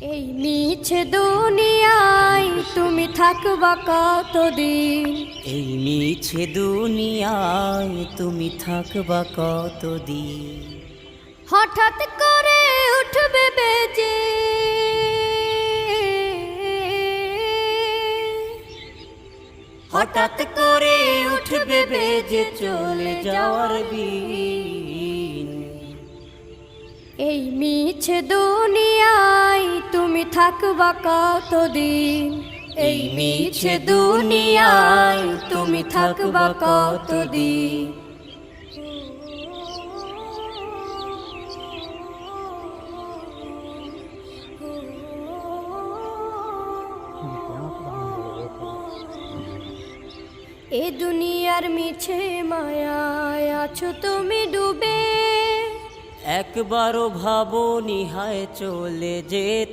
এই মিছে দুনিয়ায় তুমি থাকবা কতদিন? এই মিছে দুনিয়ায় তুমি থাকবা কতদিন? হঠাৎ করে উঠবে বেজে হঠাৎ করে উঠবে বেজে চলে যাওয়ার দিন। এই মিছে দুনিয়ায় তুমি থাকবা কতদিন? এই মিছে দুনিয়ায় তুমি থাকবা কতদিন? এ দুনিয়ার মিছে মায়ায় আছো তুমি ডুবে, একবারও ভাবো নিহায় চলে যেতে।